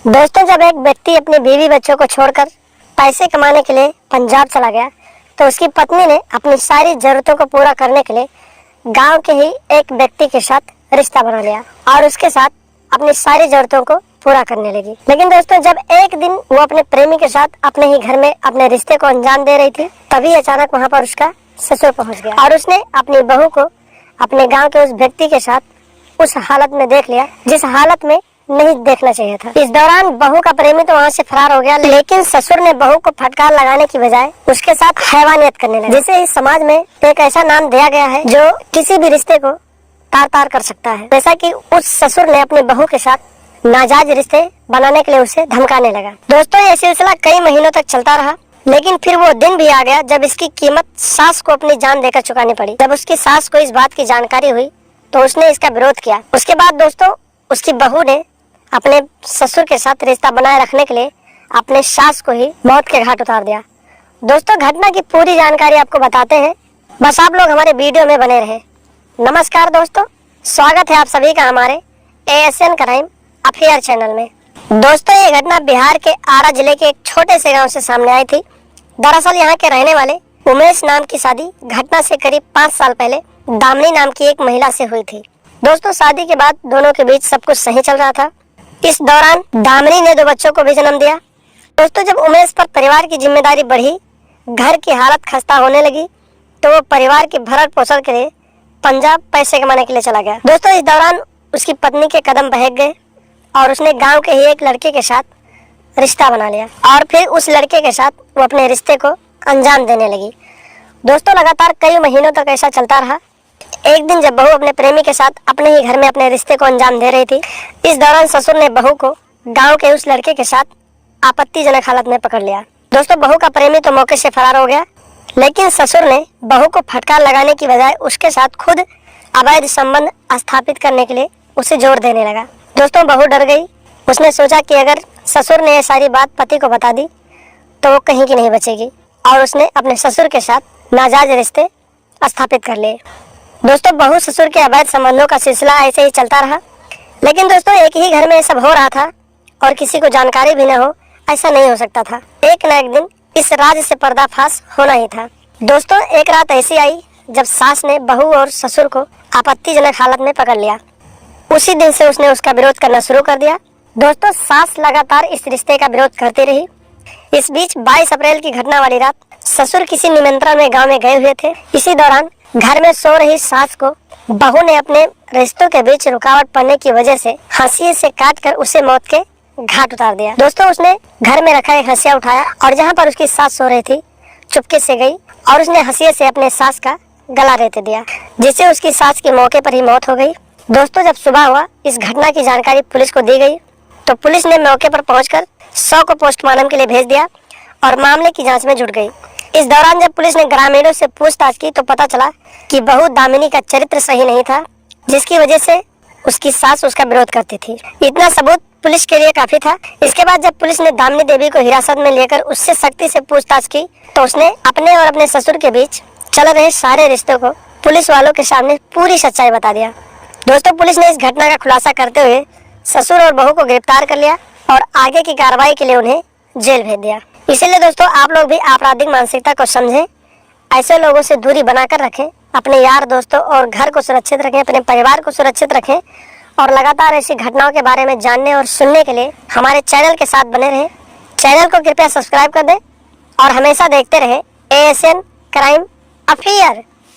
दोस्तों, जब एक व्यक्ति अपने बीवी बच्चों को छोड़कर पैसे कमाने के लिए पंजाब चला गया तो उसकी पत्नी ने अपनी सारी जरूरतों को पूरा करने के लिए गांव के ही एक व्यक्ति के साथ रिश्ता बना लिया और उसके साथ अपनी सारी जरूरतों को पूरा करने लगी। लेकिन दोस्तों, जब एक दिन वो अपने प्रेमी के साथ अपने ही घर में अपने रिश्ते को अंजाम दे रही थी, तभी अचानक वहाँ पर उसका ससुर पहुँच गया और उसने अपनी बहू को अपने गाँव के उस व्यक्ति के साथ उस हालत में देख लिया जिस हालत में नहीं देखना चाहिए था। इस दौरान बहू का प्रेमी तो वहाँ से फरार हो गया, लेकिन ससुर ने बहू को फटकार लगाने की बजाय उसके साथ हैवानियत करने लगा, जिसे इस समाज में एक ऐसा नाम दिया गया है जो किसी भी रिश्ते को तार तार कर सकता है। जैसा कि उस ससुर ने अपनी बहू के साथ नाजायज रिश्ते बनाने के लिए उसे धमकाने लगा। दोस्तों, ये सिलसिला कई महीनों तक चलता रहा, लेकिन फिर वो दिन भी आ गया जब इसकी कीमत सास को अपनी जान देकर चुकानी पड़ी। जब उसकी सास को इस बात की जानकारी हुई तो उसने इसका विरोध किया। उसके बाद दोस्तों, उसकी बहू ने अपने ससुर के साथ रिश्ता बनाए रखने के लिए अपने सास को ही मौत के घाट उतार दिया। दोस्तों, घटना की पूरी जानकारी आपको बताते हैं, बस आप लोग हमारे वीडियो में बने रहे। नमस्कार दोस्तों, स्वागत है आप सभी का हमारे ASN क्राइम अफेयर चैनल में। दोस्तों, ये घटना बिहार के आरा जिले के एक छोटे से गांव से सामने आई थी। दरअसल यहाँ के रहने वाले उमेश नाम की शादी घटना से करीब 5 साल पहले दामिनी नाम की एक महिला से हुई थी। दोस्तों, शादी के बाद दोनों के बीच सब कुछ सही चल रहा था। इस दौरान दामिनी ने 2 बच्चों को भी जन्म दिया। दोस्तों, जब उमेश पर परिवार की जिम्मेदारी बढ़ी, घर की हालत खस्ता होने लगी, तो वो परिवार की भरण पोषण के लिए पंजाब पैसे कमाने के लिए चला गया। दोस्तों, इस दौरान उसकी पत्नी के कदम बहक गए और उसने गांव के ही एक लड़के के साथ रिश्ता बना लिया और फिर उस लड़के के साथ वो अपने रिश्ते को अंजाम देने लगी। दोस्तों, लगातार कई महीनों तक ऐसा चलता रहा। एक दिन जब बहू अपने प्रेमी के साथ अपने ही घर में अपने रिश्ते को अंजाम दे रही थी, इस दौरान ससुर ने बहू को गांव के उस लड़के के साथ आपत्तिजनक हालत में पकड़ लिया। दोस्तों, बहू का प्रेमी तो मौके से फरार हो गया, लेकिन ससुर ने बहू को फटकार लगाने की बजाय उसके साथ खुद अवैध संबंध स्थापित करने के लिए उसे जोर देने लगा। दोस्तों, बहू डर गई। उसने सोचा कि अगर ससुर ने ये सारी बात पति को बता दी तो वो कहीं की नहीं बचेगी और उसने अपने ससुर के साथ नाजायज रिश्ते स्थापित कर लिए। दोस्तों, बहू ससुर के अवैध संबंधों का सिलसिला ऐसे ही चलता रहा। लेकिन दोस्तों, एक ही घर में ये सब हो रहा था और किसी को जानकारी भी न हो, ऐसा नहीं हो सकता था। एक न एक दिन इस राज से पर्दाफाश होना ही था। दोस्तों, एक रात ऐसी आई जब सास ने बहू और ससुर को आपत्तिजनक हालत में पकड़ लिया। उसी दिन से उसने उसका विरोध करना शुरू कर दिया। दोस्तों, सास लगातार इस रिश्ते का विरोध करती रही। इस बीच 22 अप्रैल की घटना वाली रात ससुर किसी निमंत्रण में गाँव में गए हुए थे। इसी दौरान घर में सो रही सास को बहू ने अपने रिश्तों के बीच रुकावट पड़ने की वजह से हंसिये से काटकर उसे मौत के घाट उतार दिया। दोस्तों, उसने घर में रखा एक हंसिया उठाया और जहां पर उसकी सास सो रही थी चुपके से गई और उसने हंसिये से अपने सास का गला रेत दिया, जिससे उसकी सास की मौके पर ही मौत हो गई। दोस्तों, जब सुबह हुआ, इस घटना की जानकारी पुलिस को दी गई तो पुलिस ने मौके पर पहुंचकर शव को पोस्टमार्टम के लिए भेज दिया और मामले की जाँच में जुट गई। इस दौरान जब पुलिस ने ग्रामीणों से पूछताछ की तो पता चला कि बहू दामिनी का चरित्र सही नहीं था, जिसकी वजह से उसकी सास उसका विरोध करती थी। इतना सबूत पुलिस के लिए काफी था। इसके बाद जब पुलिस ने दामिनी देवी को हिरासत में लेकर उससे सख्ती से पूछताछ की तो उसने अपने और अपने ससुर के बीच चल रहे सारे रिश्तों को पुलिस वालों के सामने पूरी सच्चाई बता दिया। दोस्तों, पुलिस ने इस घटना का खुलासा करते हुए ससुर और बहू को गिरफ्तार कर लिया और आगे की कार्रवाई के लिए उन्हें जेल भेज दिया। इसीलिए दोस्तों, आप लोग भी आपराधिक मानसिकता को समझें, ऐसे लोगों से दूरी बनाकर रखें, अपने यार दोस्तों और घर को सुरक्षित रखें, अपने परिवार को सुरक्षित रखें और लगातार ऐसी घटनाओं के बारे में जानने और सुनने के लिए हमारे चैनल के साथ बने रहें। चैनल को कृपया सब्सक्राइब कर दें और हमेशा देखते रहें ASN क्राइम अफेयर।